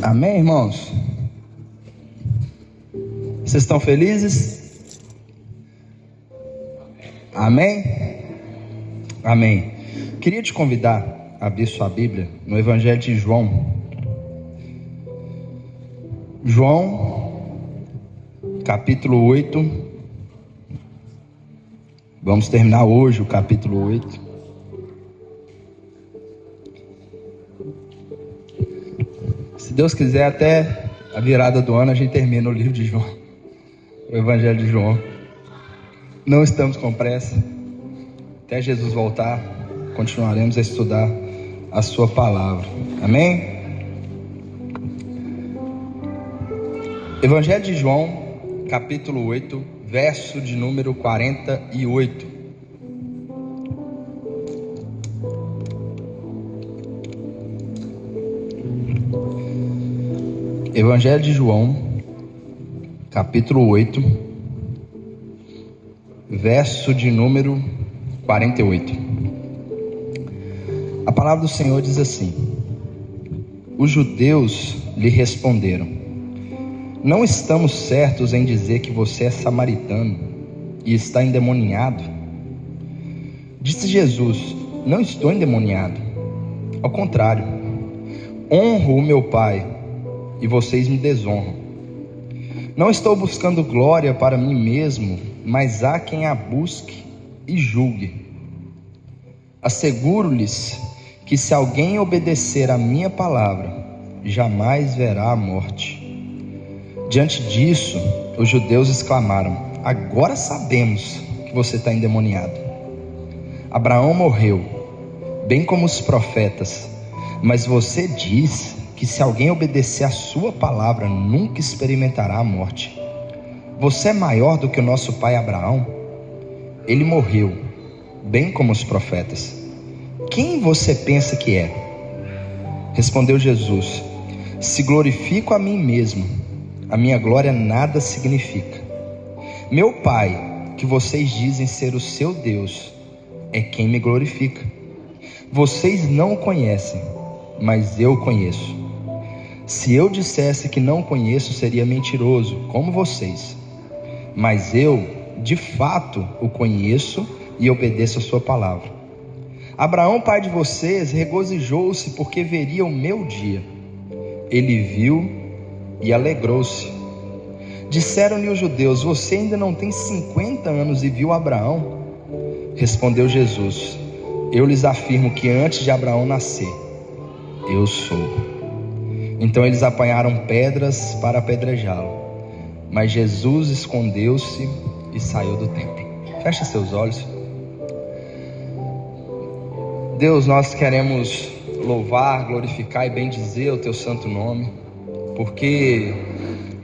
Amém, irmãos? Vocês estão felizes? Amém? Amém. Queria te convidar a abrir sua Bíblia no Evangelho de João. João, capítulo 8. Vamos terminar hoje o capítulo 8. Se Deus quiser, até a virada do ano a gente termina o livro de João, o Evangelho de João. Não estamos com pressa. Até Jesus voltar, continuaremos a estudar a sua palavra. Amém? Evangelho de João, capítulo 8, verso de número 48. Evangelho de João, capítulo 8, verso de número 48. A palavra do Senhor diz assim: os judeus lhe responderam: não estamos certos em dizer que você é samaritano e está endemoniado? Disse Jesus: não estou endemoniado. Ao contrário, honro o meu Pai e vocês me desonram. Não estou buscando glória para mim mesmo, mas há quem a busque e julgue. Asseguro-lhes que se alguém obedecer à minha palavra, jamais verá a morte. Diante disso, os judeus exclamaram: agora sabemos que você está endemoniado. Abraão morreu, bem como os profetas, mas você diz que se alguém obedecer à sua palavra, nunca experimentará a morte. Você é maior do que o nosso pai Abraão? Ele morreu, bem como os profetas. Quem você pensa que é? Respondeu Jesus: se glorifico a mim mesmo, a minha glória nada significa. Meu Pai, que vocês dizem ser o seu Deus, é quem me glorifica. Vocês não o conhecem, mas eu o conheço. Se eu dissesse que não conheço, seria mentiroso, como vocês. Mas eu, de fato, o conheço e obedeço a sua palavra. Abraão, pai de vocês, regozijou-se porque veria o meu dia. Ele viu e alegrou-se. Disseram-lhe os judeus: você ainda não tem 50 anos e viu Abraão? Respondeu Jesus: eu lhes afirmo que antes de Abraão nascer, eu sou. Então eles apanharam pedras para apedrejá-lo, mas Jesus escondeu-se e saiu do templo. Feche seus olhos. Deus, nós queremos louvar, glorificar e bendizer o teu santo nome, porque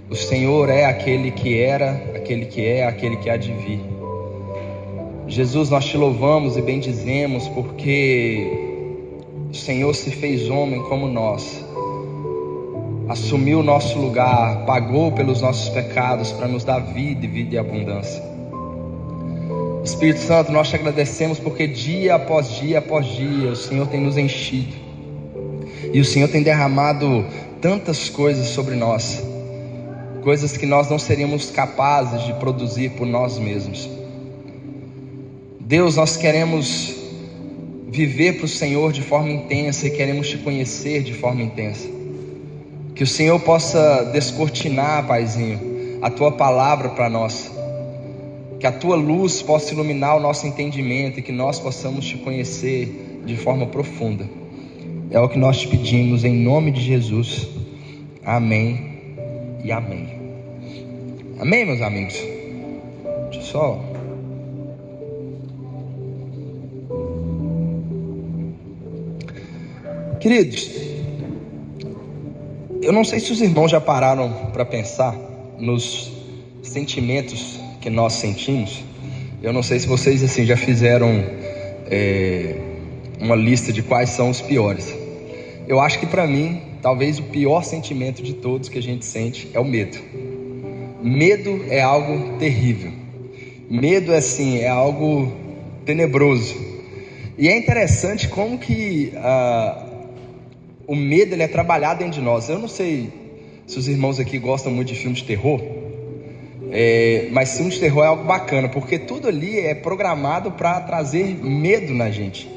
o Senhor é aquele que era, aquele que é, aquele que há de vir. Jesus, nós te louvamos e bendizemos porque o Senhor se fez homem como nós, assumiu o nosso lugar, pagou pelos nossos pecados para nos dar vida e vida e abundância. Espírito Santo, nós te agradecemos porque dia após dia o Senhor tem nos enchido, e o Senhor tem derramado tantas coisas sobre nós, coisas que nós não seríamos capazes de produzir por nós mesmos. Deus, nós queremos viver para o Senhor de forma intensa e queremos te conhecer de forma intensa. Que o Senhor possa descortinar, Paizinho, a tua palavra para nós, que a tua luz possa iluminar o nosso entendimento e que nós possamos te conhecer de forma profunda. É o que nós te pedimos em nome de Jesus. Amém e amém. Amém, meus amigos? Deixa eu só... Queridos, eu não sei se os irmãos já pararam para pensar nos sentimentos que nós sentimos. Eu não sei se vocês assim já fizeram uma lista de quais são os piores. Eu acho que para mim, talvez o pior sentimento de todos que a gente sente é o medo. Medo é algo terrível. Medo é algo tenebroso. E é interessante como que o medo ele é trabalhado dentro de nós. Eu não sei se os irmãos aqui gostam muito de filmes de terror, mas filme de terror é algo bacana, porque tudo ali é programado para trazer medo na gente.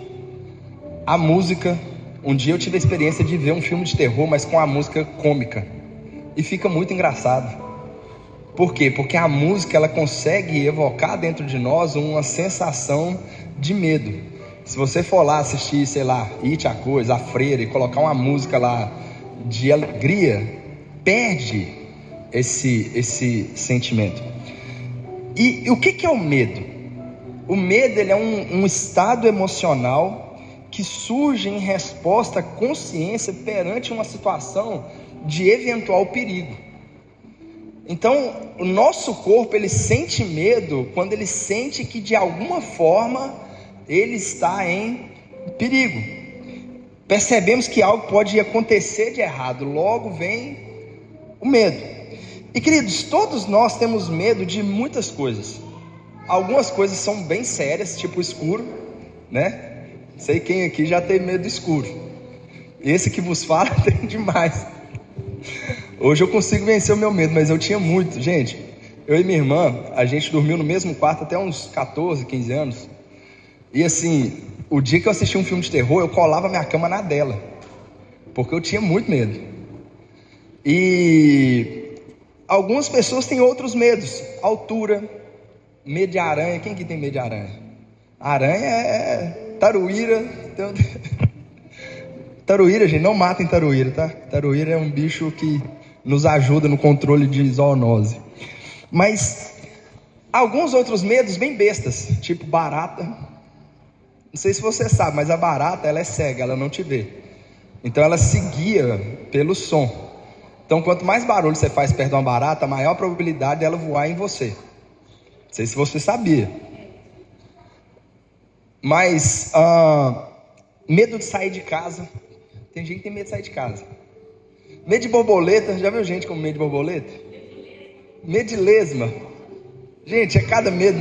A música, um dia eu tive a experiência de ver um filme de terror, mas com a música cômica, e fica muito engraçado. Por quê? Porque a música ela consegue evocar dentro de nós uma sensação de medo. Se você for lá assistir, sei lá, It, a Coisa, a Freira, e colocar uma música lá de alegria, perde esse sentimento. E o que é o medo? O medo ele é um estado emocional que surge em resposta à consciência perante uma situação de eventual perigo. Então, o nosso corpo ele sente medo quando ele sente que de alguma forma ele está em perigo. Percebemos que algo pode acontecer de errado, logo vem o medo. E queridos, todos nós temos medo de muitas coisas. Algumas coisas são bem sérias, tipo o escuro, né? Sei quem aqui já tem medo do escuro. Esse que vos fala tem demais. Hoje eu consigo vencer o meu medo, mas eu tinha muito. Gente, eu e minha irmã, a gente dormiu no mesmo quarto até uns 14, 15 anos. E assim, o dia que eu assisti um filme de terror, eu colava minha cama na dela, porque eu tinha muito medo. E algumas pessoas têm outros medos. Altura, medo de aranha. Quem que tem medo de aranha? Aranha é taruíra. Então... Taruíra, gente, não matem taruíra, tá? Taruíra é um bicho que nos ajuda no controle de zoonose. Mas alguns outros medos bem bestas, tipo barata. Não sei se você sabe, mas a barata ela é cega, ela não te vê. Então ela se guia pelo som. Então quanto mais barulho você faz perto de uma barata, maior a probabilidade dela voar em você. Não sei se você sabia. Mas medo de sair de casa. Tem gente que tem medo de sair de casa. Medo de borboleta. Já viu gente com medo de borboleta? Medo de lesma. Gente, é cada medo.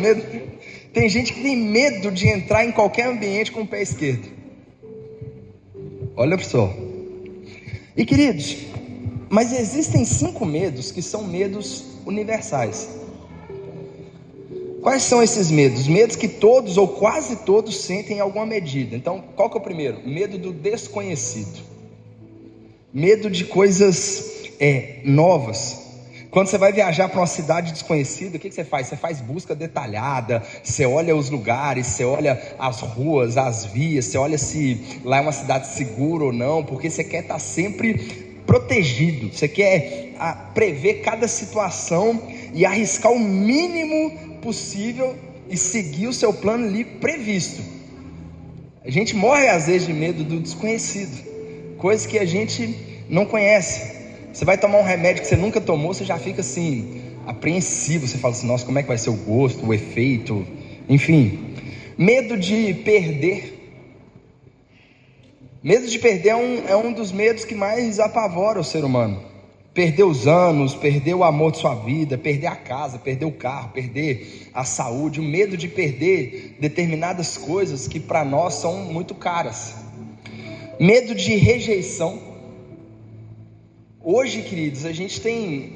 Tem gente que tem medo de entrar em qualquer ambiente com o pé esquerdo. Olha só. E queridos, mas existem 5 medos que são medos universais. Quais são esses medos? Medos que todos ou quase todos sentem em alguma medida. Então, qual que é o primeiro? Medo do desconhecido. Medo de coisas novas. Quando você vai viajar para uma cidade desconhecida, o que você faz? Você faz busca detalhada, você olha os lugares, você olha as ruas, as vias, você olha se lá é uma cidade segura ou não, porque você quer estar sempre protegido, você quer prever cada situação e arriscar o mínimo possível e seguir o seu plano ali previsto. A gente morre às vezes de medo do desconhecido, coisas que a gente não conhece. Você vai tomar um remédio que você nunca tomou, você já fica assim, apreensivo, você fala assim, nossa, como é que vai ser o gosto, o efeito, enfim. Medo de perder. Medo de perder é um dos medos que mais apavora o ser humano. Perder os anos, perder o amor de sua vida, perder a casa, perder o carro, perder a saúde, o medo de perder determinadas coisas que para nós são muito caras. Medo de rejeição. Hoje, queridos, a gente tem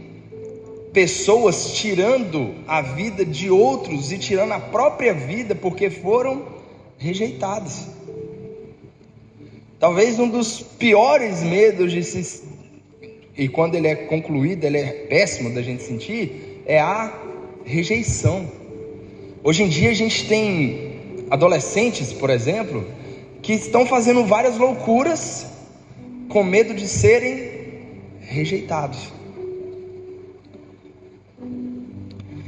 pessoas tirando a vida de outros e tirando a própria vida porque foram rejeitados. Talvez um dos piores medos e quando ele é concluído, ele é péssimo da gente sentir, é a rejeição. Hoje em dia a gente tem adolescentes, por exemplo, que estão fazendo várias loucuras com medo de serem rejeitados.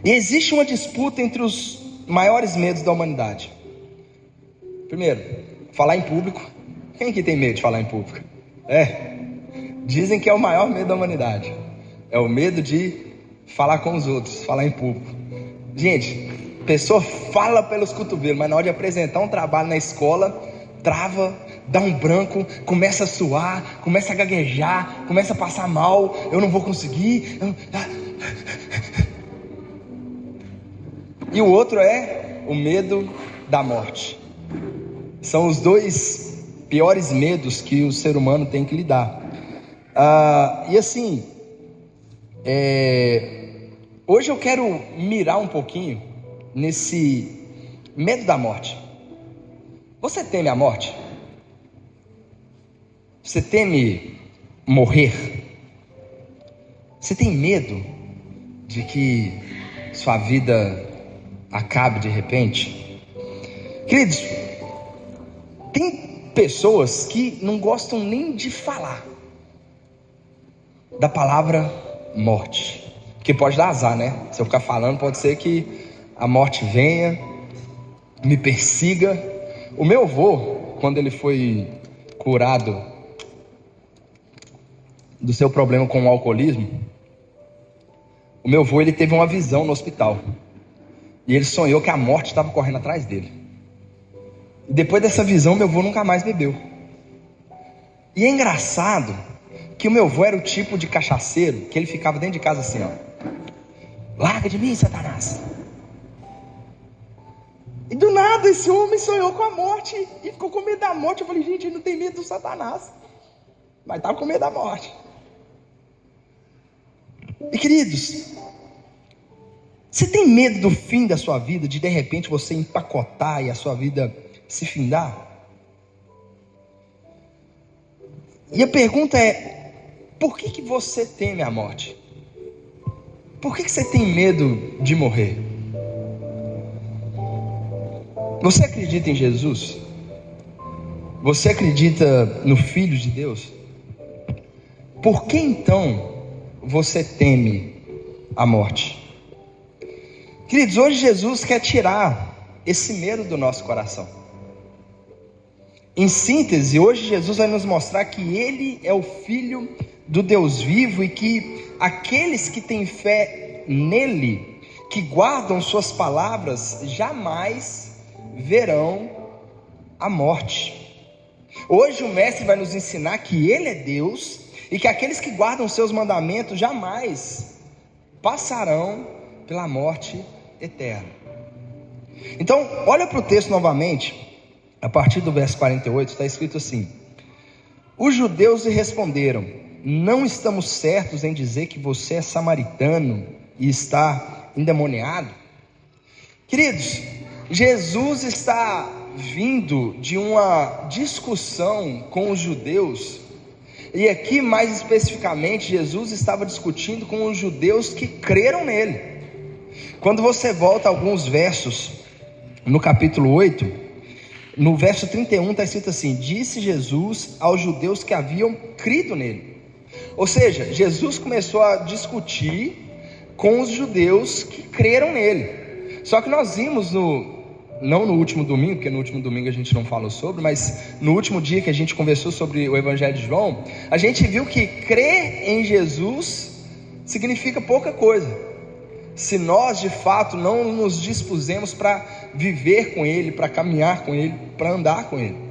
E existe uma disputa entre os maiores medos da humanidade. Primeiro, falar em público. Quem que tem medo de falar em público? Dizem que é o maior medo da humanidade. É o medo de falar com os outros, falar em público. Gente, a pessoa fala pelos cotovelos, mas na hora de apresentar um trabalho na escola, trava, dá um branco, começa a suar, começa a gaguejar, começa a passar mal. Eu não vou conseguir. e o outro é o medo da morte. São os dois piores medos que o ser humano tem que lidar. E assim, hoje eu quero mirar um pouquinho nesse medo da morte. Você teme a morte? Você teme morrer? Você tem medo de que sua vida acabe de repente? Queridos, tem pessoas que não gostam nem de falar da palavra morte, porque pode dar azar, né? Se eu ficar falando, pode ser que a morte venha, me persiga. O meu avô, quando ele foi curado do seu problema com o alcoolismo, o meu avô, ele teve uma visão no hospital, e ele sonhou que a morte estava correndo atrás dele. E depois dessa visão, meu avô nunca mais bebeu. E é engraçado que o meu avô era o tipo de cachaceiro que ele ficava dentro de casa assim, ó: larga de mim, Satanás. E do nada esse homem sonhou com a morte e ficou com medo da morte. Eu falei, gente, ele não tem medo do Satanás, mas estava com medo da morte. E queridos, você tem medo do fim da sua vida, de repente você empacotar e a sua vida se findar? E a pergunta é: por que você teme a morte? Por que você tem medo de morrer? Você acredita em Jesus? Você acredita no Filho de Deus? Por que então você teme a morte? Queridos, hoje Jesus quer tirar esse medo do nosso coração. Em síntese, hoje Jesus vai nos mostrar que Ele é o Filho do Deus vivo e que aqueles que têm fé nele, que guardam suas palavras, jamais verão a morte. Hoje o Mestre vai nos ensinar que Ele é Deus e que aqueles que guardam seus mandamentos jamais passarão pela morte eterna. Então, olha para o texto novamente, a partir do verso 48, está escrito assim: os judeus lhe responderam: não estamos certos em dizer que você é samaritano e está endemoniado? Queridos, Jesus está vindo de uma discussão com os judeus, e aqui mais especificamente Jesus estava discutindo com os judeus que creram nele. Quando você volta alguns versos no capítulo 8, no verso 31 está escrito assim: disse Jesus aos judeus que haviam crido nele. Ou seja, Jesus começou a discutir com os judeus que creram nele. Só que nós vimos não no último domingo, porque no último domingo a gente não falou sobre, mas no último dia que a gente conversou sobre o Evangelho de João, a gente viu que crer em Jesus significa pouca coisa, se nós de fato não nos dispusemos para viver com Ele, para caminhar com Ele, para andar com Ele.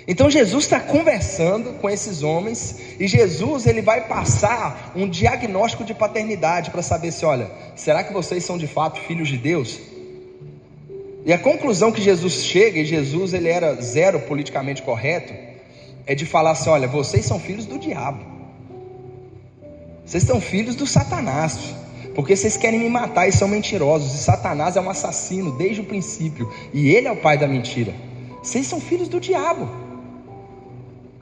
Então Jesus está conversando com esses homens, e Jesus ele vai passar um diagnóstico de paternidade para saber se, olha, será que vocês são de fato filhos de Deus? E a conclusão que Jesus chega, e Jesus ele era zero politicamente correto, é de falar assim: olha, vocês são filhos do diabo, vocês são filhos do Satanás, porque vocês querem me matar e são mentirosos, e Satanás é um assassino desde o princípio, e ele é o pai da mentira. Vocês são filhos do diabo.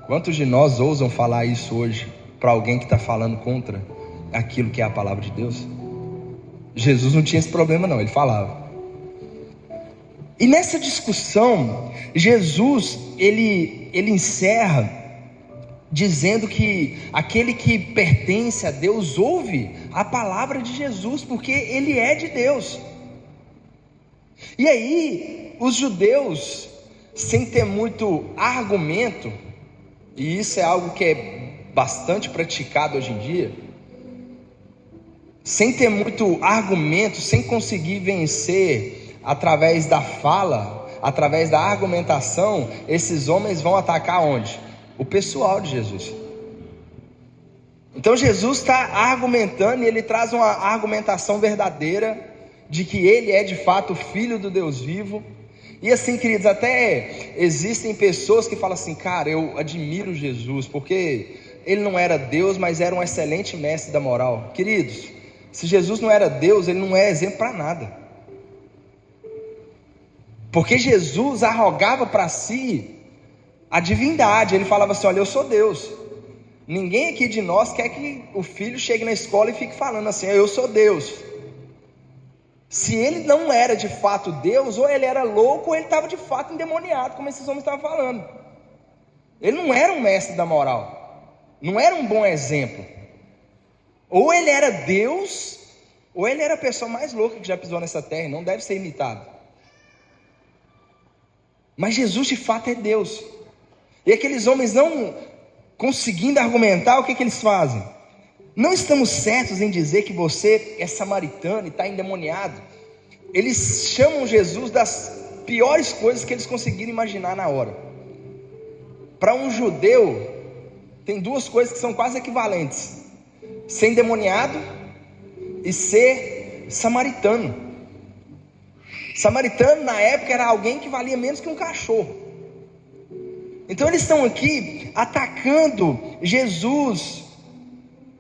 Quantos de nós ousam falar isso hoje para alguém que está falando contra aquilo que é a palavra de Deus? Jesus não tinha esse problema não, ele falava. E nessa discussão, Jesus ele encerra dizendo que aquele que pertence a Deus ouve a palavra de Jesus, porque ele é de Deus. E aí os judeus, sem ter muito argumento, e isso é algo que é bastante praticado hoje em dia, sem ter muito argumento, sem conseguir vencer através da fala, através da argumentação, esses homens vão atacar onde? O pessoal de Jesus. Então Jesus está argumentando, e ele traz uma argumentação verdadeira de que ele é de fato o Filho do Deus vivo. E assim, queridos, até existem pessoas que falam assim: cara, eu admiro Jesus, porque ele não era Deus, mas era um excelente mestre da moral. Queridos, se Jesus não era Deus, ele não é exemplo para nada, porque Jesus arrogava para si a divindade. Ele falava assim: olha, eu sou Deus. Ninguém aqui de nós quer que o filho chegue na escola e fique falando assim: eu sou Deus. Se ele não era de fato Deus, ou ele era louco, ou ele estava de fato endemoniado, como esses homens estavam falando. Ele não era um mestre da moral, não era um bom exemplo. Ou ele era Deus, ou ele era a pessoa mais louca que já pisou nessa terra, e não deve ser imitado. Mas Jesus de fato é Deus. E aqueles homens, não conseguindo argumentar, o que eles fazem? Não estamos certos em dizer que você é samaritano e está endemoniado. Eles chamam Jesus das piores coisas que eles conseguiram imaginar na hora. Para um judeu, tem duas coisas que são quase equivalentes: ser endemoniado e ser samaritano. Samaritano na época era alguém que valia menos que um cachorro. Então eles estão aqui atacando Jesus.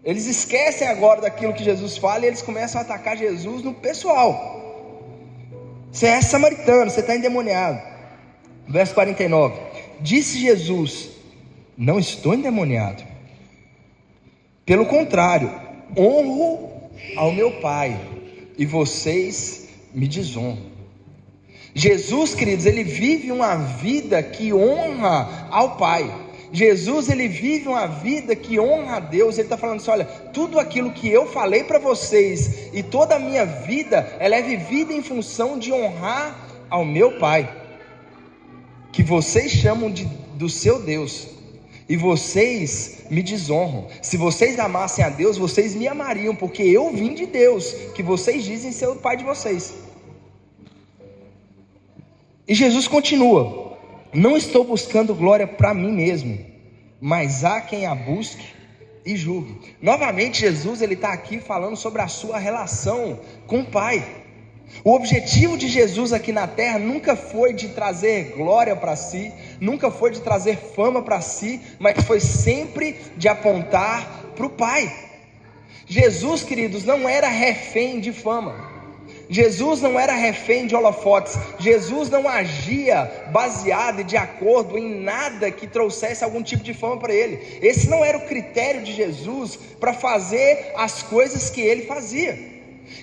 Eles esquecem agora daquilo que Jesus fala e eles começam a atacar Jesus no pessoal. Você é samaritano, você está endemoniado. Verso 49: disse Jesus: não estou endemoniado, pelo contrário, honro ao meu Pai, e vocês me desonram. Jesus, queridos, ele vive uma vida que honra ao Pai. Jesus, ele vive uma vida que honra a Deus. Ele está falando assim: olha, tudo aquilo que eu falei para vocês e toda a minha vida, ela é vivida em função de honrar ao meu Pai, que vocês chamam do seu Deus, e vocês me desonram. Se vocês amassem a Deus, vocês me amariam, porque eu vim de Deus, que vocês dizem ser o Pai de vocês. E Jesus continua: não estou buscando glória para mim mesmo, mas há quem a busque e julgue. Novamente Jesus, ele está aqui falando sobre a sua relação com o Pai. O objetivo de Jesus aqui na terra nunca foi de trazer glória para si, nunca foi de trazer fama para si, mas foi sempre de apontar para o Pai. Jesus, queridos, não era refém de fama. Jesus não era refém de holofotes. Jesus não agia baseado e de acordo em nada que trouxesse algum tipo de fama para ele. Esse não era o critério de Jesus para fazer as coisas que ele fazia.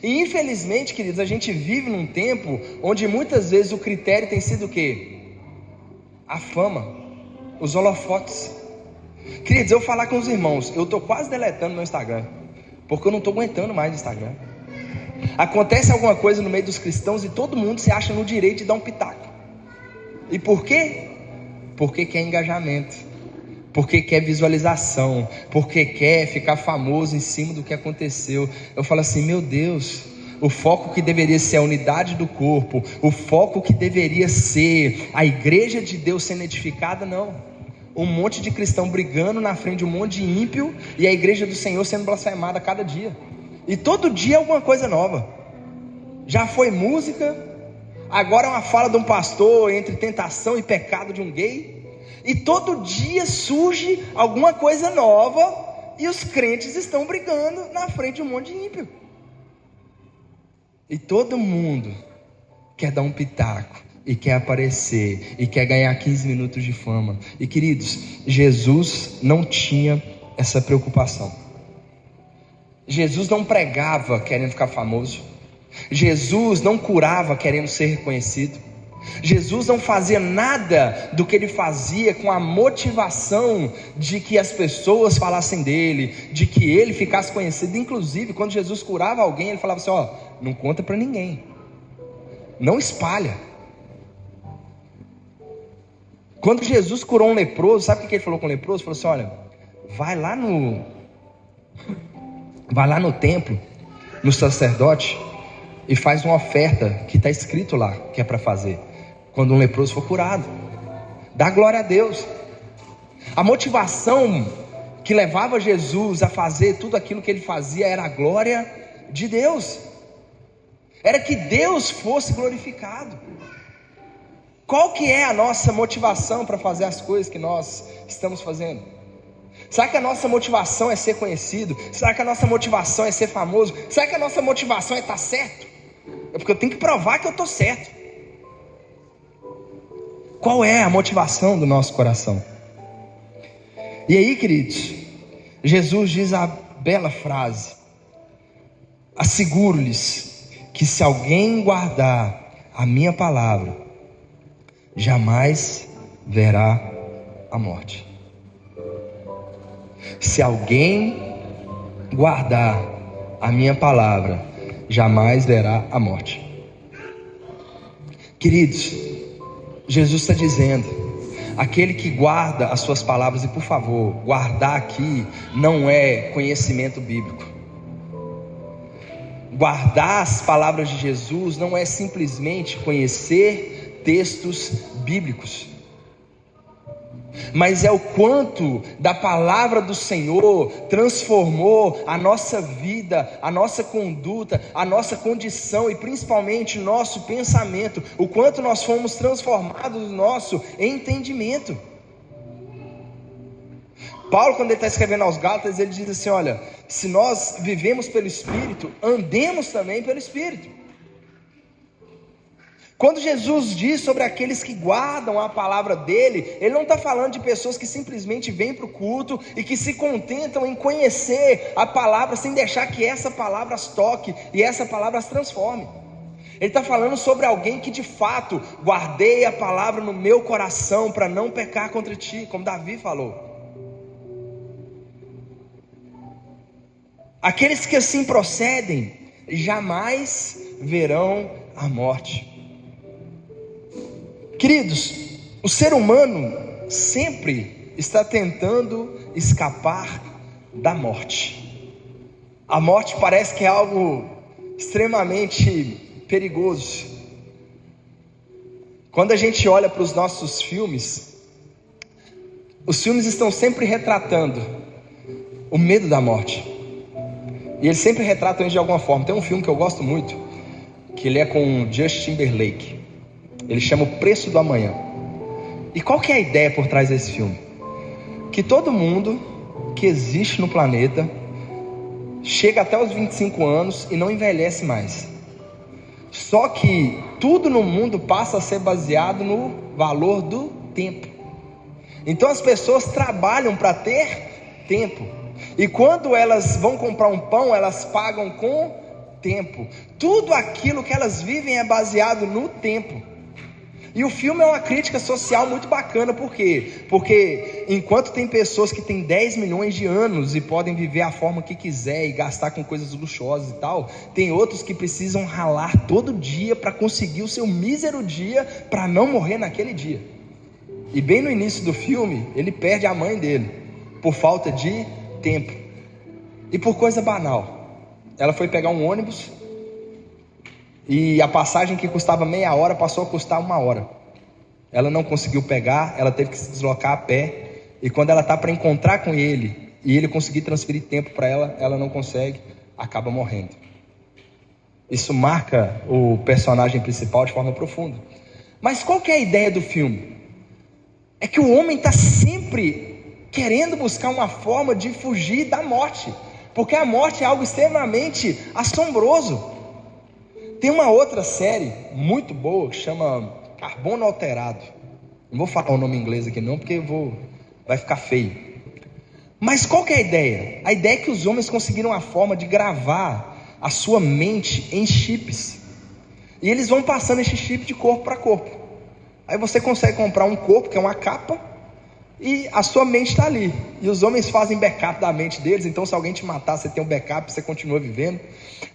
E infelizmente, queridos, a gente vive num tempo onde muitas vezes o critério tem sido o quê? A fama, os holofotes. Queridos, eu falar com os irmãos, eu estou quase deletando meu Instagram, porque eu não estou aguentando mais o Instagram. Acontece alguma coisa no meio dos cristãos e todo mundo se acha no direito de dar um pitaco. E por quê? Porque quer engajamento, porque quer visualização, porque quer ficar famoso em cima do que aconteceu. Eu falo assim: meu Deus, o foco que deveria ser a unidade do corpo, o foco que deveria ser a igreja de Deus sendo edificada, não. Um monte de cristão brigando na frente de um monte de ímpio, e a igreja do Senhor sendo blasfemada a cada dia. E todo dia alguma coisa nova. Já foi música, agora é uma fala de um pastor entre tentação e pecado de um gay. E todo dia surge alguma coisa nova, e os crentes estão brigando na frente de um monte de ímpio. E todo mundo quer dar um pitaco, e quer aparecer, e quer ganhar 15 minutos de fama. E queridos, Jesus não tinha essa preocupação. Jesus não pregava querendo ficar famoso. Jesus não curava querendo ser reconhecido. Jesus não fazia nada do que ele fazia com a motivação de que as pessoas falassem dele, de que ele ficasse conhecido. Inclusive, quando Jesus curava alguém, ele falava assim: ó, não conta para ninguém, não espalha. Quando Jesus curou um leproso, sabe o que ele falou com o leproso? Ele falou assim: olha, vai lá no templo, no sacerdote, e faz uma oferta que está escrito lá, que é para fazer quando um leproso for curado. Dá glória a Deus. A motivação que levava Jesus a fazer tudo aquilo que ele fazia era a glória de Deus. era que Deus fosse glorificado. Qual que é a nossa motivação para fazer as coisas que nós estamos fazendo? Será que a nossa motivação é ser conhecido? Será que a nossa motivação é ser famoso? Será que a nossa motivação é estar certo? É porque eu tenho que provar que eu estou certo. Qual é a motivação do nosso coração? E aí, queridos, Jesus diz a bela frase: asseguro-lhes que se alguém guardar a minha palavra, jamais verá a morte. Se alguém guardar a minha palavra, jamais verá a morte. Queridos, Jesus está dizendo: aquele que guarda as suas palavras, e por favor, guardar aqui não é conhecimento bíblico. Guardar as palavras de Jesus não é simplesmente conhecer textos bíblicos, mas é o quanto da palavra do Senhor transformou a nossa vida, a nossa conduta, a nossa condição e principalmente o nosso pensamento, o quanto nós fomos transformados no nosso entendimento. Paulo, quando ele está escrevendo aos Gálatas, ele diz assim: olha, se nós vivemos pelo Espírito, andemos também pelo Espírito. Quando Jesus diz sobre aqueles que guardam a palavra dele, ele não está falando de pessoas que simplesmente vêm para o culto e que se contentam em conhecer a palavra sem deixar que essa palavra as toque e essa palavra as transforme. Ele está falando sobre alguém que de fato guardei a palavra no meu coração para não pecar contra ti, como Davi falou. Aqueles que assim procedem jamais verão a morte. Queridos, o ser humano sempre está tentando escapar da morte. A morte parece que é algo extremamente perigoso. Quando a gente olha para os nossos filmes, os filmes estão sempre retratando o medo da morte. E eles sempre retratam isso de alguma forma. Tem um filme que eu gosto muito, que ele é com Justin Timberlake. Ele chama O Preço do Amanhã. E qual que é a ideia por trás desse filme? Que todo mundo que existe no planeta chega até os 25 anos e não envelhece mais. Só que tudo no mundo passa a ser baseado no valor do tempo. Então as pessoas trabalham para ter tempo. E quando elas vão comprar um pão, elas pagam com tempo. Tudo aquilo que elas vivem é baseado no tempo. E o filme é uma crítica social muito bacana. Por quê? Porque enquanto tem pessoas que têm 10 milhões de anos e podem viver a forma que quiser e gastar com coisas luxuosas e tal, tem outros que precisam ralar todo dia para conseguir o seu mísero dia para não morrer naquele dia. E bem no início do filme, ele perde a mãe dele por falta de tempo e por coisa banal. Ela foi pegar um ônibus e a passagem que custava meia hora passou a custar 1 hora. Ela não conseguiu pegar, ela teve que se deslocar a pé. E quando ela está para encontrar com ele e ele conseguir transferir tempo para ela, ela não consegue, acaba morrendo. Isso marca o personagem principal de forma profunda. Mas qual que é a ideia do filme? É que o homem está sempre querendo buscar uma forma de fugir da morte, porque a morte é algo extremamente assombroso. Tem uma outra série muito boa que chama Carbono Alterado. Não vou falar o nome em inglês aqui não, porque vai ficar feio. Mas qual que é a ideia? A ideia é que os homens conseguiram a forma de gravar a sua mente em chips. E eles vão passando esse chip de corpo para corpo. Aí você consegue comprar um corpo, que é uma capa, e a sua mente está ali. E os homens fazem backup da mente deles. Então se alguém te matar, você tem um backup, você continua vivendo.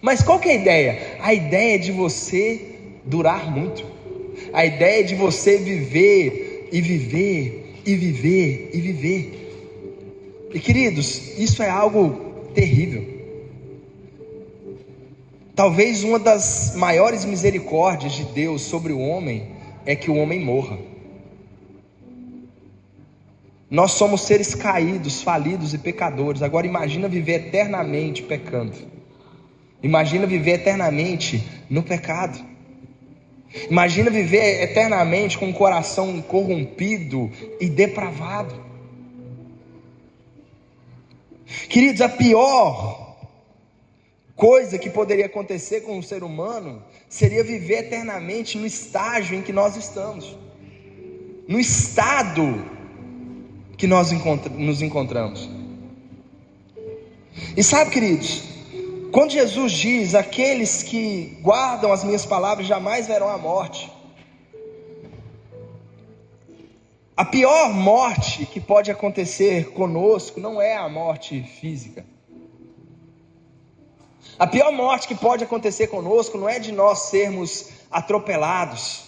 Mas qual que é a ideia? A ideia é de você durar muito. A ideia é de você viver e viver e viver e viver. E queridos, isso é algo terrível. Talvez uma das maiores misericórdias de Deus sobre o homem é que o homem morra. Nós somos seres caídos, falidos e pecadores. Agora imagina viver eternamente pecando. Imagina viver eternamente no pecado. Imagina viver eternamente com um coração corrompido e depravado. Queridos, a pior coisa que poderia acontecer com o ser humano seria viver eternamente no estágio em que nós estamos, no estado que nós nos encontramos. E sabe, queridos, quando Jesus diz: aqueles que guardam as minhas palavras jamais verão a morte, a pior morte que pode acontecer conosco não é a morte física. A pior morte que pode acontecer conosco não é de nós sermos atropelados,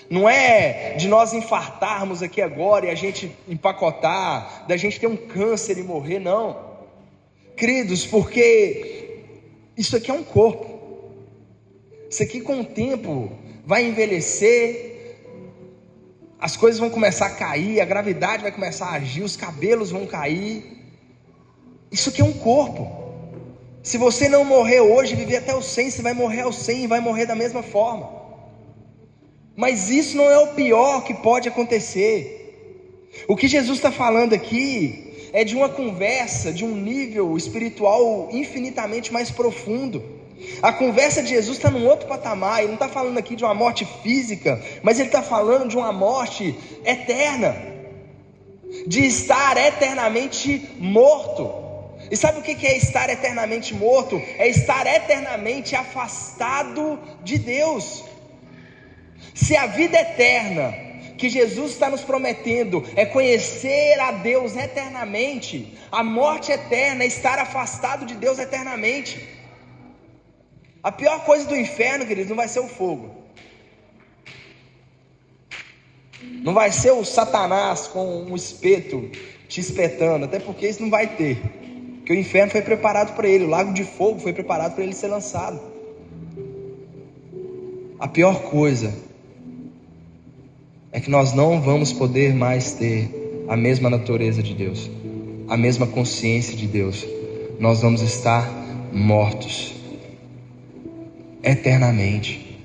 não é de nós infartarmos aqui agora e a gente empacotar, da gente ter um câncer e morrer, não. Queridos, porque isso aqui é um corpo. Isso aqui com o tempo vai envelhecer, as coisas vão começar a cair, a gravidade vai começar a agir, os cabelos vão cair. Isso aqui é um corpo. Se você não morrer hoje, viver até os 100, você vai morrer aos 100 e vai morrer da mesma forma. Mas isso não é o pior que pode acontecer. O que Jesus está falando aqui é de uma conversa, de um nível espiritual infinitamente mais profundo. A conversa de Jesus está num outro patamar. Ele não está falando aqui de uma morte física, mas ele está falando de uma morte eterna, de estar eternamente morto. E sabe o que é estar eternamente morto? É estar eternamente afastado de Deus. Se a vida eterna que Jesus está nos prometendo é conhecer a Deus eternamente, a morte eterna é estar afastado de Deus eternamente. A pior coisa do inferno, queridos, não vai ser o fogo, não vai ser o Satanás com um espeto te espetando, até porque isso não vai ter, porque o inferno foi preparado para ele, o lago de fogo foi preparado para ele ser lançado. A pior coisa é que nós não vamos poder mais ter a mesma natureza de Deus, a mesma consciência de Deus. Nós vamos estar mortos eternamente.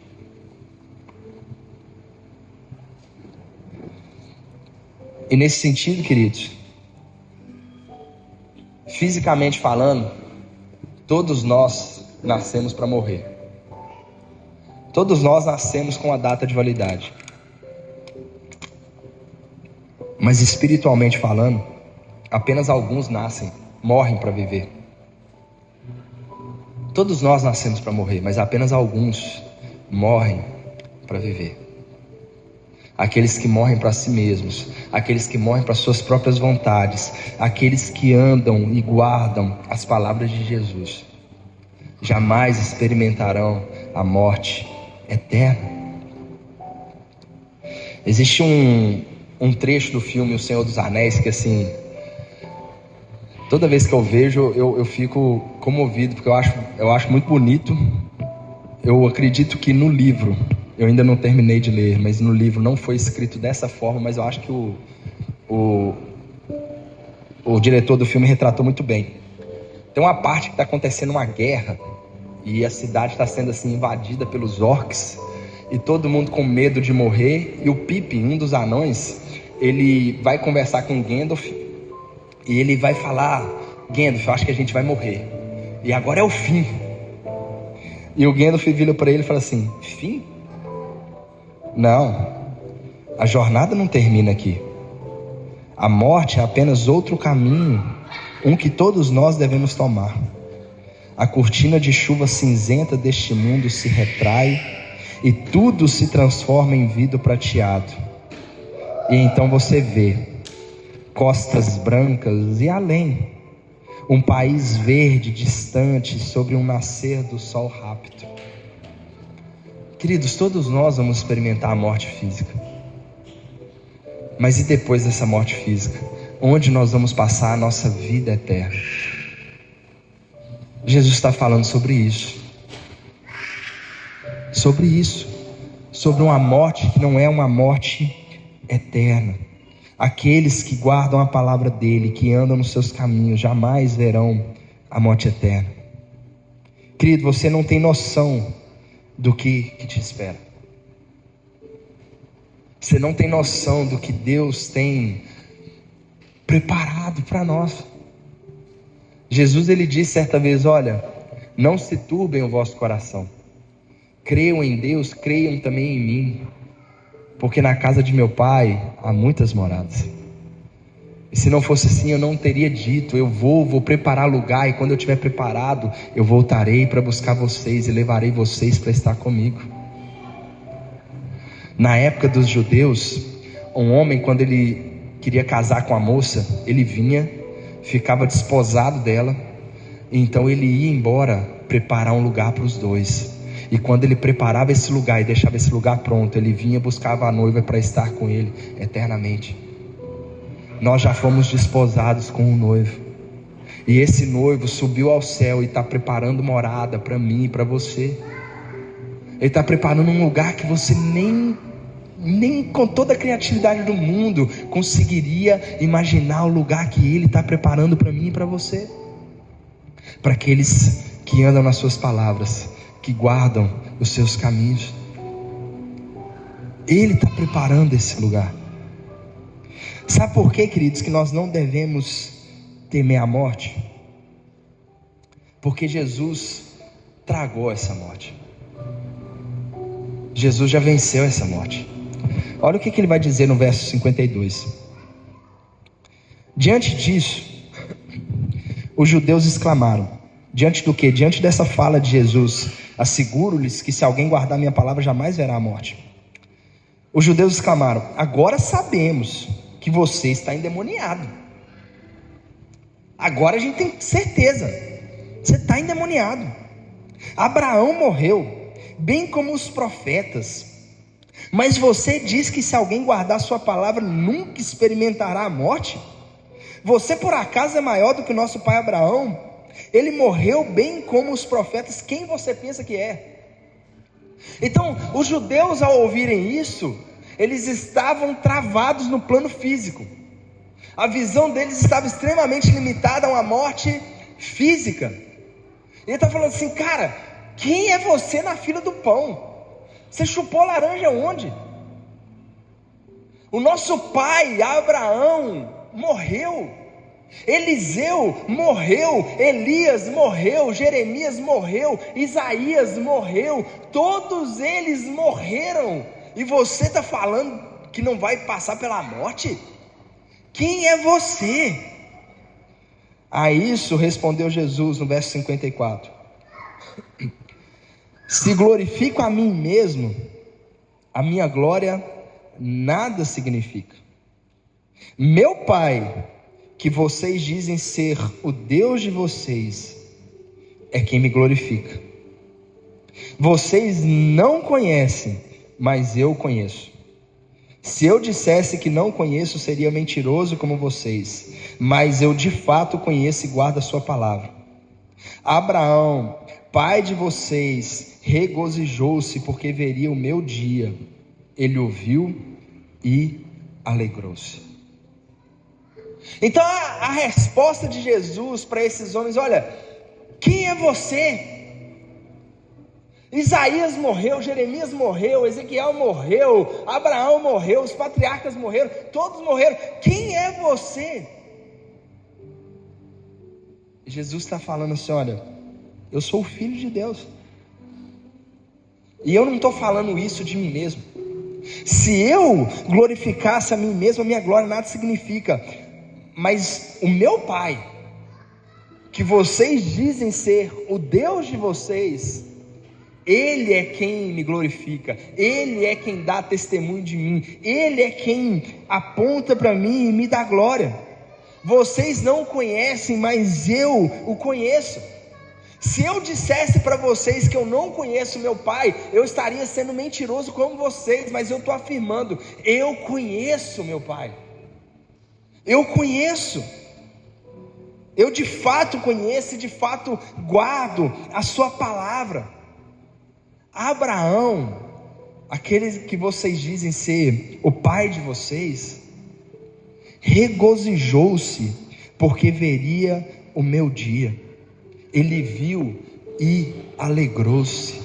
E nesse sentido, queridos, fisicamente falando, todos nós nascemos para morrer. Todos nós nascemos com a data de validade. Mas espiritualmente falando, apenas alguns morrem para viver. Todos nós nascemos para morrer, mas apenas alguns morrem para viver. Aqueles que morrem para si mesmos, aqueles que morrem para suas próprias vontades, aqueles que andam e guardam as palavras de Jesus, jamais experimentarão a morte eterna. Existe um trecho do filme O Senhor dos Anéis que, assim, toda vez que eu vejo eu fico comovido, porque eu acho muito bonito. Eu acredito que no livro, eu ainda não terminei de ler, mas no livro não foi escrito dessa forma, mas eu acho que o diretor do filme retratou muito bem. Tem uma parte que está acontecendo uma guerra e a cidade está sendo assim invadida pelos orcs e todo mundo com medo de morrer, e o Pippin, um dos anões, ele vai conversar com Gandalf e ele vai falar: Gandalf, eu acho que a gente vai morrer e agora é o fim. E o Gandalf vira para ele e fala assim: fim? Não, a jornada não termina aqui. A morte é apenas outro caminho, um que todos nós devemos tomar. A cortina de chuva cinzenta deste mundo se retrai e tudo se transforma em vidro prateado. E então você vê costas brancas e além, um país verde distante sobre um nascer do sol rápido. Queridos, todos nós vamos experimentar a morte física. Mas e depois dessa morte física? Onde nós vamos passar a nossa vida eterna? Jesus está falando sobre isso. Sobre uma morte que não é uma morte eterna. Aqueles que guardam a palavra dele, que andam nos seus caminhos, jamais verão a morte eterna. Querido, você não tem noção do que te espera. Você não tem noção do que Deus tem preparado para nós. Jesus, ele disse certa vez: olha, não se turbem o vosso coração. Creiam em Deus, creiam também em mim. Porque na casa de meu pai há muitas moradas. E se não fosse assim, eu não teria dito: eu vou preparar lugar, e quando eu estiver preparado, eu voltarei para buscar vocês e levarei vocês para estar comigo. Na época dos judeus, um homem, quando ele queria casar com a moça, ele vinha, ficava desposado dela, e então ele ia embora preparar um lugar para os dois. E quando ele preparava esse lugar e deixava esse lugar pronto, ele vinha, buscava a noiva para estar com ele eternamente. Nós já fomos desposados com o noivo, e esse noivo subiu ao céu e está preparando morada para mim e para você. Ele está preparando um lugar que você nem com toda a criatividade do mundo conseguiria imaginar o lugar que Ele está preparando para mim e para você. Para aqueles que andam nas suas palavras, que guardam os seus caminhos. Ele está preparando esse lugar. Sabe por quê, queridos, que nós não devemos temer a morte? Porque Jesus tragou essa morte. Jesus já venceu essa morte. Olha o que ele vai dizer no verso 52. Diante disso, os judeus exclamaram. Diante do que? Diante dessa fala de Jesus: asseguro-lhes que se alguém guardar minha palavra, jamais verá a morte. Os judeus exclamaram: agora sabemos que você está endemoniado. Agora a gente tem certeza, você está endemoniado. Abraão morreu, bem como os profetas, mas você diz que se alguém guardar sua palavra, nunca experimentará a morte? Você por acaso é maior do que o nosso pai Abraão? Ele morreu bem como os profetas. Quem você pensa que é? Então, os judeus, ao ouvirem isso, eles estavam travados no plano físico. A visão deles estava extremamente limitada a uma morte física. Ele está falando assim: cara, quem é você na fila do pão? Você chupou laranja onde? O nosso pai Abraão morreu, Eliseu morreu, Elias morreu, Jeremias morreu, Isaías morreu, todos eles morreram, e você está falando que não vai passar pela morte? Quem é você? A isso respondeu Jesus no verso 54: se glorifico a mim mesmo, a minha glória nada significa. Meu Pai, que vocês dizem ser o Deus de vocês, é quem me glorifica. Vocês não conhecem, mas eu conheço. Se eu dissesse que não conheço, seria mentiroso como vocês, mas eu de fato conheço e guardo a sua palavra. Abraão, pai de vocês, regozijou-se porque veria o meu dia. Ele ouviu e alegrou-se. Então a resposta de Jesus para esses homens: olha, quem é você? Isaías morreu, Jeremias morreu, Ezequiel morreu, Abraão morreu, os patriarcas morreram, todos morreram. Quem é você? Jesus está falando assim: olha, eu sou o Filho de Deus. E eu não estou falando isso de mim mesmo. Se eu glorificasse a mim mesmo, a minha glória nada significa. Mas o meu Pai, que vocês dizem ser o Deus de vocês, Ele é quem me glorifica, Ele é quem dá testemunho de mim, Ele é quem aponta para mim e me dá glória. Vocês não o conhecem, mas eu o conheço. Se eu dissesse para vocês que eu não conheço meu Pai, eu estaria sendo mentiroso como vocês, mas eu estou afirmando: eu conheço meu Pai. Eu conheço. Eu de fato conheço e de fato guardo a sua palavra. Abraão, aquele que vocês dizem ser o pai de vocês, regozijou-se porque veria o meu dia. Ele viu e alegrou-se.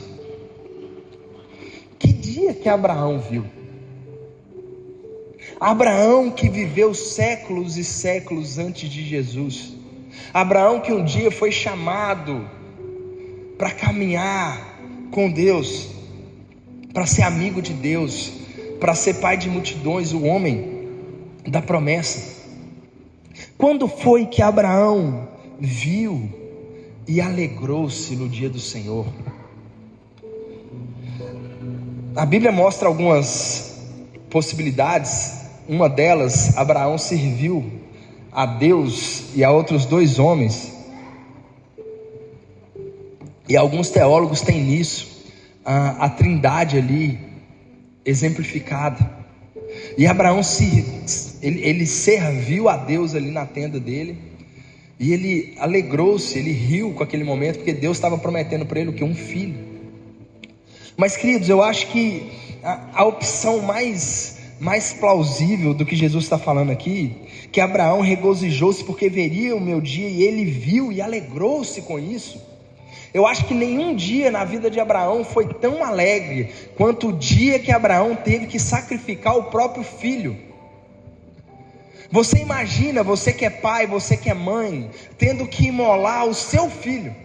Que dia que Abraão viu? Abraão que viveu séculos e séculos antes de Jesus. Abraão que um dia foi chamado para caminhar com Deus, para ser amigo de Deus, para ser pai de multidões, o homem da promessa. Quando foi que Abraão viu e alegrou-se no dia do Senhor? A Bíblia mostra algumas possibilidades. Uma delas, Abraão serviu a Deus e a outros dois homens, e alguns teólogos têm nisso a trindade ali exemplificada. E Abraão ele serviu a Deus ali na tenda dele, e ele alegrou-se, ele riu com aquele momento, porque Deus estava prometendo para ele o que? Um filho. Mas queridos, eu acho que a opção mais plausível do que Jesus está falando aqui, que Abraão regozijou-se porque veria o meu dia, e ele viu e alegrou-se com isso. Eu acho que nenhum dia na vida de Abraão foi tão alegre quanto o dia que Abraão teve que sacrificar o próprio filho. Você imagina, você que é pai, você que é mãe, tendo que imolar o seu filho,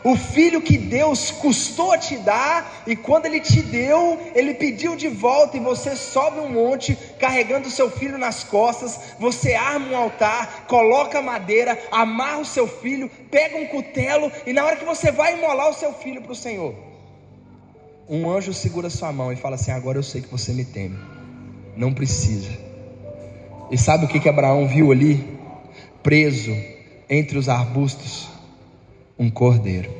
o filho que Deus custou a te dar, e quando Ele te deu, Ele pediu de volta, e você sobe um monte, carregando o seu filho nas costas, você arma um altar, coloca madeira, amarra o seu filho, pega um cutelo, e na hora que você vai imolar o seu filho para o Senhor, um anjo segura sua mão e fala assim: agora eu sei que você me teme, não precisa. E sabe o que Abraão viu ali? Preso entre os arbustos, um cordeiro.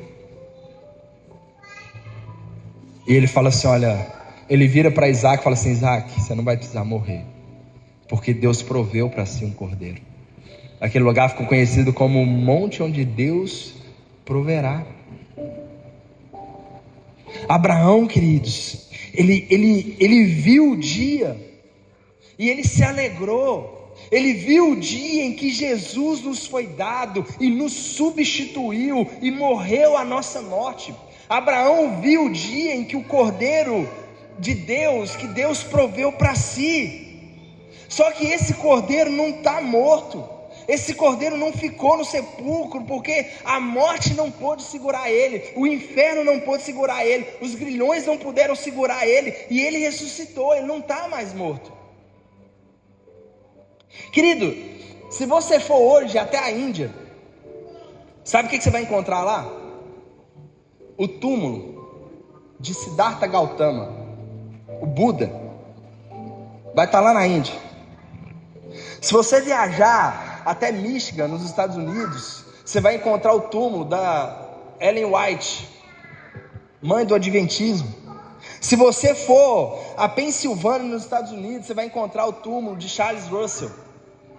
E ele fala assim, olha, ele vira para Isaac e fala assim: Isaac, você não vai precisar morrer, porque Deus proveu para si um cordeiro. Aquele lugar ficou conhecido como o monte onde Deus proverá. Abraão, queridos, ele viu o dia e ele se alegrou. Ele viu o dia em que Jesus nos foi dado e nos substituiu e morreu a nossa morte. Abraão viu o dia em que o Cordeiro de Deus, que Deus proveu para si. Só que esse Cordeiro não está morto. Esse Cordeiro não ficou no sepulcro, porque a morte não pôde segurar ele, o inferno não pôde segurar ele, os grilhões não puderam segurar ele, e ele ressuscitou, ele não está mais morto. Querido, se você for hoje até a Índia, sabe o que você vai encontrar lá? O túmulo de Siddhartha Gautama, o Buda, vai estar lá na Índia. Se você viajar até Michigan, nos Estados Unidos, você vai encontrar o túmulo da Ellen White, mãe do Adventismo. Se você for a Pensilvânia, nos Estados Unidos, você vai encontrar o túmulo de Charles Russell,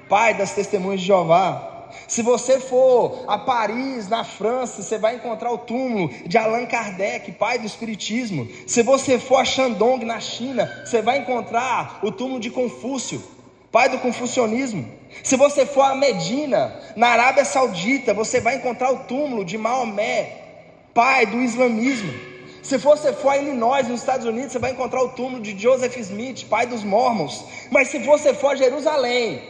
pai das Testemunhas de Jeová. Se você for a Paris, na França, você vai encontrar o túmulo de Allan Kardec, pai do Espiritismo. Se você for a Shandong, na China, você vai encontrar o túmulo de Confúcio, pai do confucionismo. Se você for a Medina, na Arábia Saudita, você vai encontrar o túmulo de Maomé, pai do islamismo. Se você for a Illinois, nos Estados Unidos, você vai encontrar o túmulo de Joseph Smith, pai dos Mormons. Mas se você for a Jerusalém,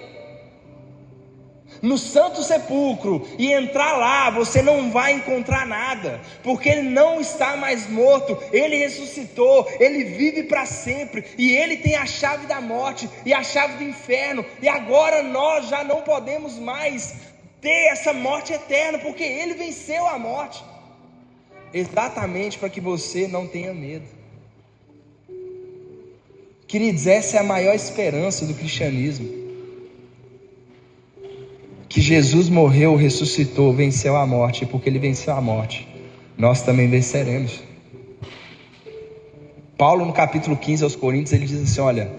no Santo Sepulcro, e entrar lá, você não vai encontrar nada, porque ele não está mais morto, ele ressuscitou, ele vive para sempre, e ele tem a chave da morte e a chave do inferno, e agora nós já não podemos mais ter essa morte eterna, porque ele venceu a morte, exatamente para que você não tenha medo. Queridos, essa é a maior esperança do cristianismo, que Jesus morreu, ressuscitou, venceu a morte, e porque ele venceu a morte, nós também venceremos. Paulo, no capítulo 15 aos Coríntios, ele diz assim: olha,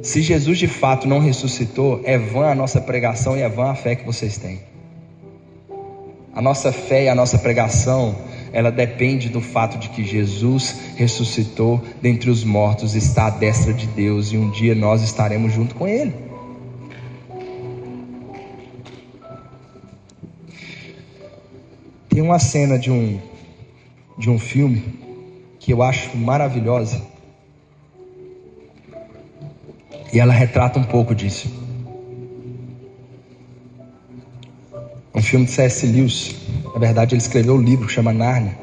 se Jesus de fato não ressuscitou, é vã a nossa pregação e é vã a fé que vocês têm. A nossa fé e a nossa pregação, ela depende do fato de que Jesus ressuscitou dentre os mortos, está à destra de Deus, e um dia nós estaremos junto com ele. Tem uma cena de um de um filme que eu acho maravilhosa, e ela retrata um pouco disso. Um filme de C.S. Lewis. Na verdade, ele escreveu um livro que chama Nárnia.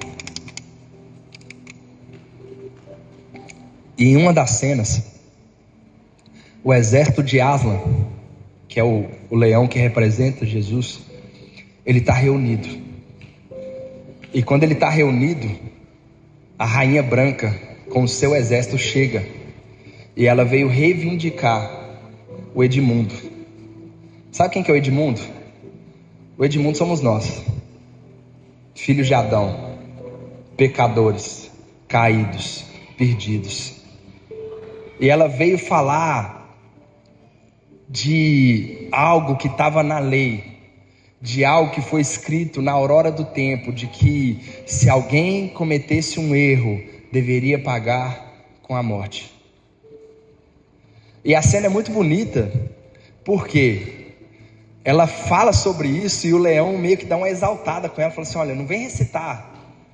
E em uma das cenas, o exército de Aslan, que é o leão que representa Jesus, ele está reunido. E quando ele está reunido, a rainha branca com o seu exército chega. E ela veio reivindicar o Edmundo. Sabe quem que é o Edmundo? O Edmundo somos nós, filhos de Adão, pecadores, caídos, perdidos. E ela veio falar de algo que estava na lei, de algo que foi escrito na aurora do tempo, de que se alguém cometesse um erro, deveria pagar com a morte. E a cena é muito bonita, porque ela fala sobre isso e o leão meio que dá uma exaltada com ela, fala assim: olha, não vem recitar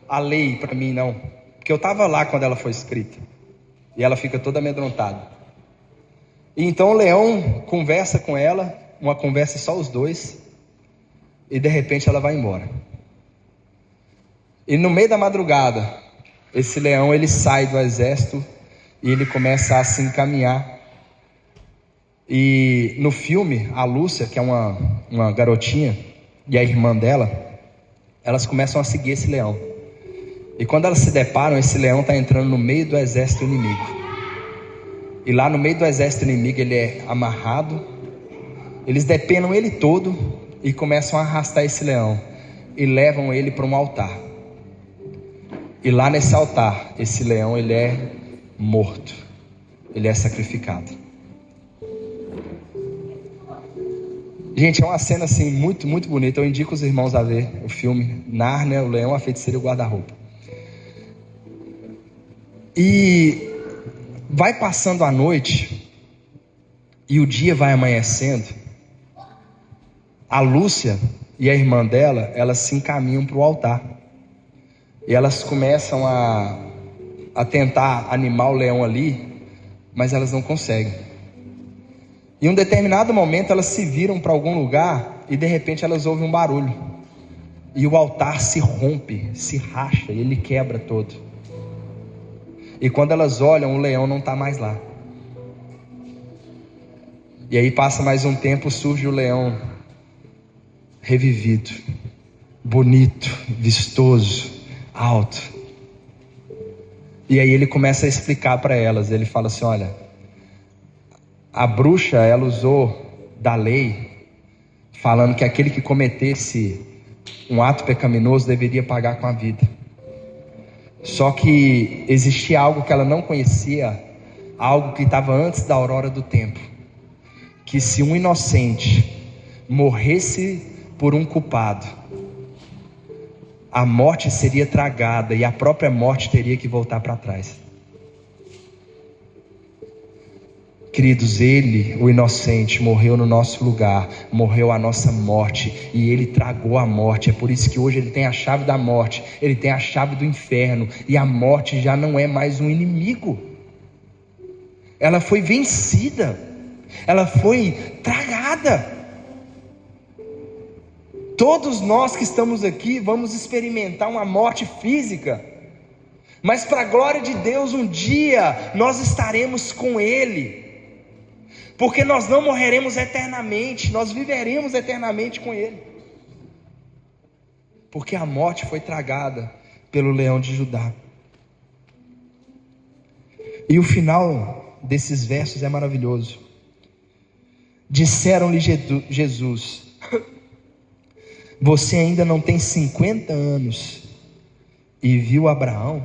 a lei para mim não, porque eu estava lá quando ela foi escrita. E ela fica toda amedrontada. E então o leão conversa com ela, uma conversa só os dois, e de repente ela vai embora. E no meio da madrugada, esse leão ele sai do exército e ele começa a se encaminhar. E no filme, a Lúcia, que é uma garotinha, e a irmã dela, elas começam a seguir esse leão. E quando elas se deparam, esse leão está entrando no meio do exército inimigo. E lá no meio do exército inimigo ele é amarrado. Eles depenam ele todo e começam a arrastar esse leão. E levam ele para um altar. E lá nesse altar, esse leão ele é morto. Ele é sacrificado. Gente, é uma cena assim muito, muito bonita. Eu indico os irmãos a ver o filme Nárnia, o Leão, a Feiticeira e o Guarda-Roupa. E vai passando a noite e o dia vai amanhecendo. A Lúcia e a irmã dela, elas se encaminham para o altar. E elas começam a tentar animar o leão ali, mas elas não conseguem. Em um determinado momento elas se viram para algum lugar e de repente elas ouvem um barulho. E o altar se rompe, se racha e ele quebra todo. E quando elas olham, o leão não está mais lá. E aí passa mais um tempo, surge o leão revivido, bonito, vistoso, alto. E aí ele começa a explicar para elas. Ele fala assim: olha, a bruxa, ela usou da lei, falando que aquele que cometesse um ato pecaminoso deveria pagar com a vida. Só que existia algo que ela não conhecia, algo que estava antes da aurora do tempo, que se um inocente morresse por um culpado, a morte seria tragada e a própria morte teria que voltar para trás. Queridos, ele, o inocente, morreu no nosso lugar, morreu a nossa morte, e ele tragou a morte. É por isso que hoje ele tem a chave da morte, ele tem a chave do inferno, e a morte já não é mais um inimigo. Ela foi vencida, ela foi tragada. Todos nós que estamos aqui vamos experimentar uma morte física, mas para a glória de Deus, um dia nós estaremos com ele. Porque nós não morreremos eternamente, nós viveremos eternamente com ele. Porque a morte foi tragada pelo leão de Judá. E o final desses versos é maravilhoso. Disseram-lhe Jesus: você ainda não tem 50 anos e viu Abraão?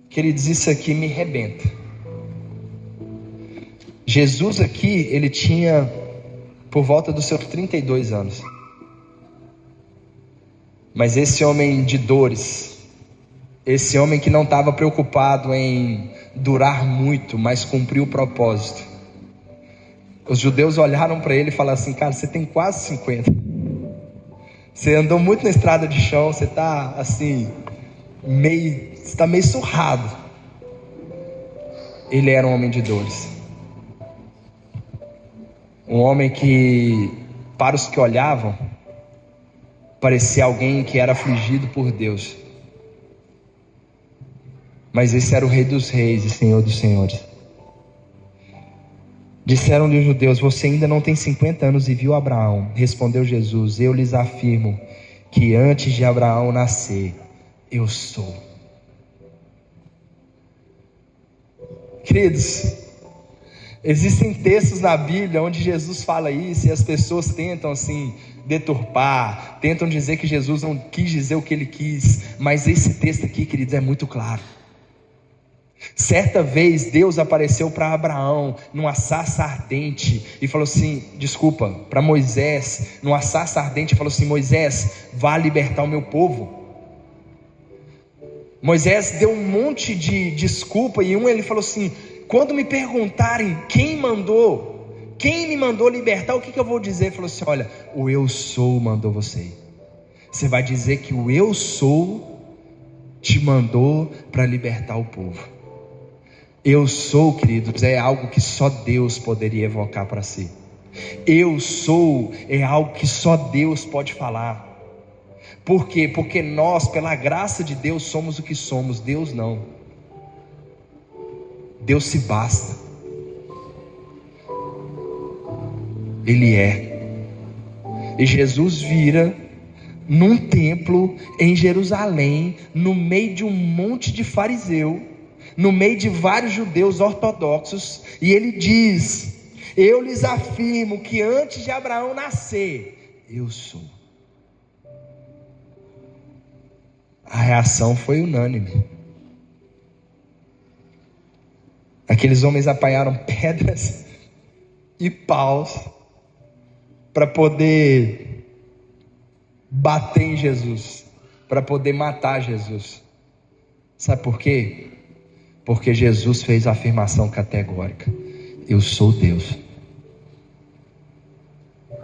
Queridos, isso aqui me rebenta. Jesus aqui, ele tinha por volta dos seus 32 anos. Mas esse homem de dores, esse homem que não estava preocupado em durar muito, mas cumprir o propósito. Os judeus olharam para ele e falaram assim: cara, você tem quase 50. Você andou muito na estrada de chão, você está assim, está meio surrado. Ele era um homem de dores. Um homem que, para os que olhavam, parecia alguém que era afligido por Deus. Mas esse era o Rei dos Reis e Senhor dos Senhores. Disseram-lhe os judeus: você ainda não tem 50 anos e viu Abraão? Respondeu Jesus: eu lhes afirmo que antes de Abraão nascer, eu sou. Queridos, existem textos na Bíblia onde Jesus fala isso e as pessoas tentam assim deturpar, tentam dizer que Jesus não quis dizer o que ele quis, mas esse texto aqui, queridos, é muito claro. Certa vez Deus apareceu para Abraão numa sarça ardente e falou assim, para Moisés numa sarça ardente e falou assim: Moisés, vá libertar o meu povo. Moisés deu um monte de desculpa e ele falou assim: quando me perguntarem quem me mandou libertar, o que eu vou dizer? Ele falou assim: olha, o eu sou mandou você. Você vai dizer que o eu sou te mandou para libertar o povo. Eu sou, queridos, é algo que só Deus poderia evocar para si. Eu sou é algo que só Deus pode falar. Por quê? Porque nós, pela graça de Deus, somos o que somos. Deus não. Deus se basta. Ele é. E Jesus vira num templo em Jerusalém, no meio de um monte de fariseu, no meio de vários judeus ortodoxos, e ele diz: eu lhes afirmo que antes de Abraão nascer, eu sou. A reação foi unânime. Aqueles homens apanharam pedras e paus para poder bater em Jesus, para poder matar Jesus. Sabe por quê? Porque Jesus fez a afirmação categórica: eu sou Deus.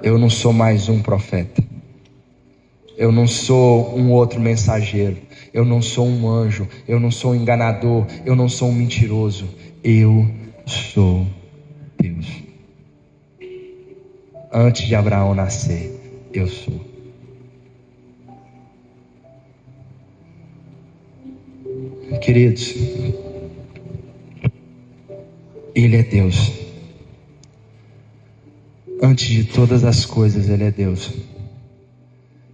Eu não sou mais um profeta. Eu não sou um outro mensageiro. Eu não sou um anjo. Eu não sou um enganador. Eu não sou um mentiroso. Eu sou Deus. Antes de Abraão nascer, eu sou. Queridos, Ele é Deus. Antes de todas as coisas, Ele é Deus.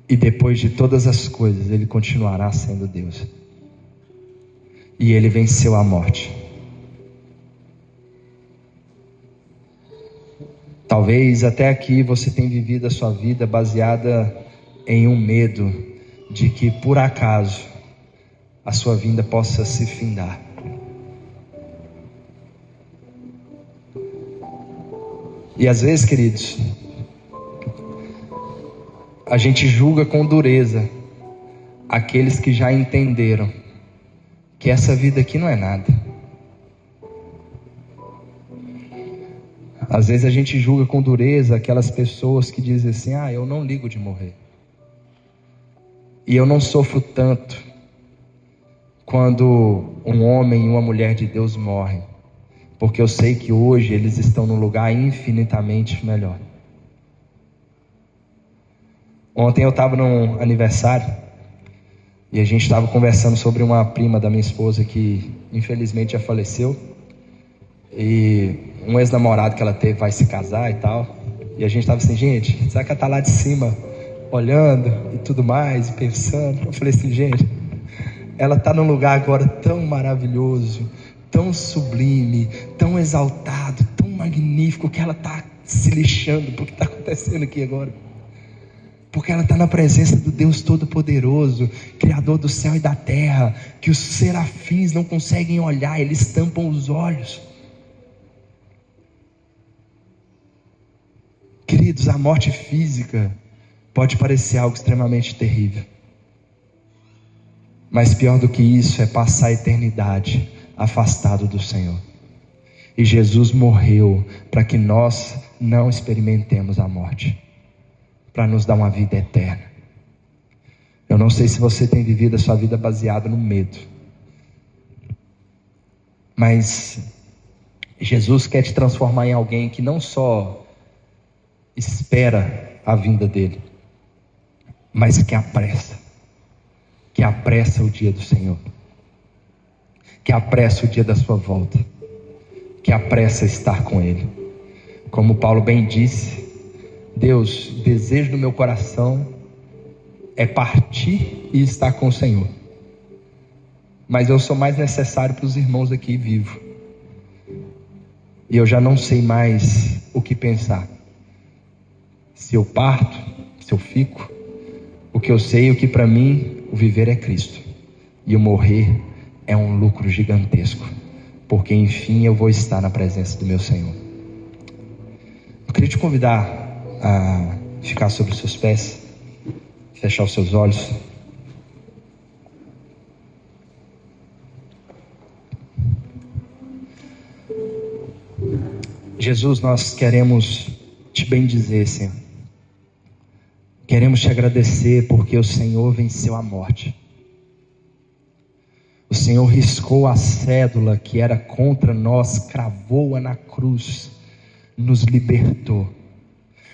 E depois de todas as coisas, Ele continuará sendo Deus. E Ele venceu a morte. Talvez até aqui você tenha vivido a sua vida baseada em um medo de que por acaso a sua vinda possa se findar. E às vezes, queridos, a gente julga com dureza aqueles que já entenderam que essa vida aqui não é nada. Às vezes a gente julga com dureza aquelas pessoas que dizem assim: eu não ligo de morrer. E eu não sofro tanto quando um homem e uma mulher de Deus morrem, porque eu sei que hoje eles estão num lugar infinitamente melhor. Ontem eu estava num aniversário e a gente estava conversando sobre uma prima da minha esposa que infelizmente já faleceu, e um ex-namorado que ela teve vai se casar e tal, e a gente estava assim: gente, será que ela está lá de cima olhando e tudo mais, e pensando? Eu falei assim: gente, ela está num lugar agora tão maravilhoso, tão sublime, tão exaltado, tão magnífico, que ela está se lixando por que está acontecendo aqui agora. Porque ela está na presença do Deus Todo-Poderoso, Criador do céu e da terra, que os serafins não conseguem olhar, eles tampam os olhos. Queridos, a morte física pode parecer algo extremamente terrível, mas pior do que isso é passar a eternidade afastado do Senhor. E Jesus morreu para que nós não experimentemos a morte, para nos dar uma vida eterna. Eu não sei se você tem vivido a sua vida baseada no medo, mas Jesus quer te transformar em alguém que não só espera a vinda dele, mas que apressa o dia do Senhor, que apressa o dia da sua volta, que apressa estar com ele. Como Paulo bem disse, Deus, o desejo do meu coração é partir e estar com o Senhor, mas eu sou mais necessário para os irmãos aqui vivos, e eu já não sei mais o que pensar, se eu parto, se eu fico. O que eu sei é que para mim o viver é Cristo, e o morrer é um lucro gigantesco, porque enfim eu vou estar na presença do meu Senhor. Eu queria te convidar a ficar sobre os seus pés, fechar os seus olhos. Jesus, nós queremos te bendizer, Senhor. Queremos te agradecer porque o Senhor venceu a morte. O Senhor riscou a cédula que era contra nós, cravou-a na cruz, nos libertou.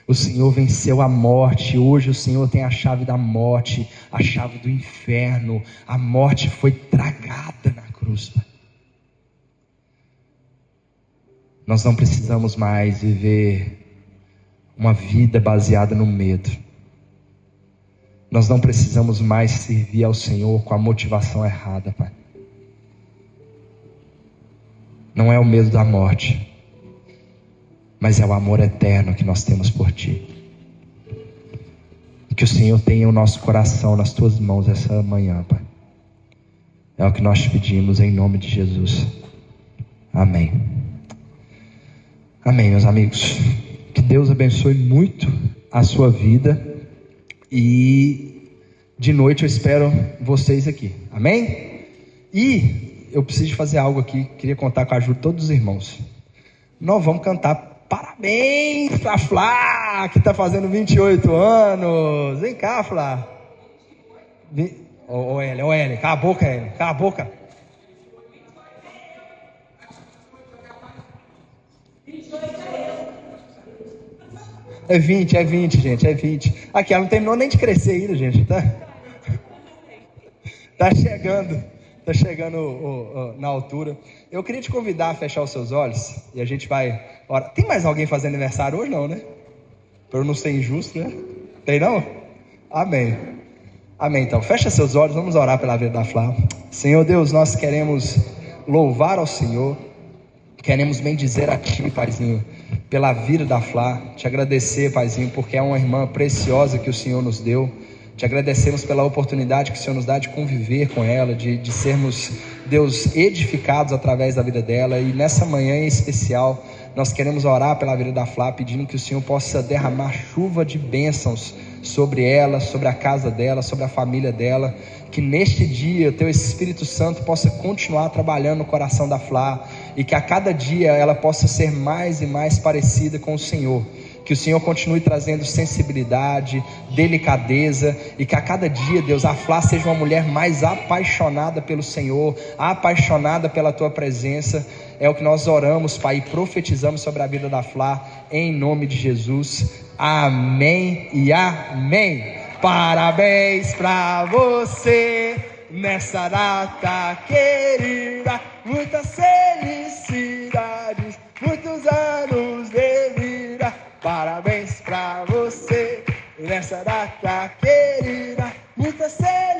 O Senhor venceu a morte. Hoje o Senhor tem a chave da morte, a chave do inferno. A morte foi tragada na cruz, Pai. Nós não precisamos mais viver uma vida baseada no medo. Nós não precisamos mais servir ao Senhor com a motivação errada, Pai. Não é o medo da morte, mas é o amor eterno que nós temos por Ti. Que o Senhor tenha o nosso coração nas Tuas mãos essa manhã, Pai. É o que nós te pedimos em nome de Jesus. Amém. Amém, meus amigos. Que Deus abençoe muito a sua vida. E de noite eu espero vocês aqui. Amém? E eu preciso fazer algo aqui. Queria contar com a ajuda de todos os irmãos. Nós vamos cantar parabéns pra Flá, que está fazendo 28 anos. Vem cá, Flá. Ô Eli, cala a boca, Eli. Cala a boca. É 20, gente, é 20. Aqui, ela não terminou nem de crescer ainda, gente, tá? Tá chegando na altura. Eu queria te convidar a fechar os seus olhos e a gente vai orar. Tem mais alguém fazendo aniversário hoje? Não, né? Para eu não ser injusto, né? Tem não? Amém. Amém, então. Fecha seus olhos, vamos orar pela vida da Flá. Senhor Deus, nós queremos louvar ao Senhor. Queremos bendizer a Ti, Paizinho, pela vida da Flá. Te agradecer, Paizinho, porque é uma irmã preciosa que o Senhor nos deu. Te agradecemos pela oportunidade que o Senhor nos dá de conviver com ela, de sermos, Deus, edificados através da vida dela. E nessa manhã em especial, nós queremos orar pela vida da Flá, pedindo que o Senhor possa derramar chuva de bênçãos sobre ela, sobre a casa dela, sobre a família dela. Que neste dia o Teu Espírito Santo possa continuar trabalhando no coração da Flá, e que a cada dia ela possa ser mais e mais parecida com o Senhor. Que o Senhor continue trazendo sensibilidade, delicadeza, e que a cada dia, Deus, a Flá seja uma mulher mais apaixonada pelo Senhor, apaixonada pela Tua presença. É o que nós oramos, Pai, e profetizamos sobre a vida da Flá, em nome de Jesus. Amém e amém. Parabéns pra você nessa data querida, muitas felicidades, muitos anos de vida. Parabéns pra você nessa data querida, muitas felicidades.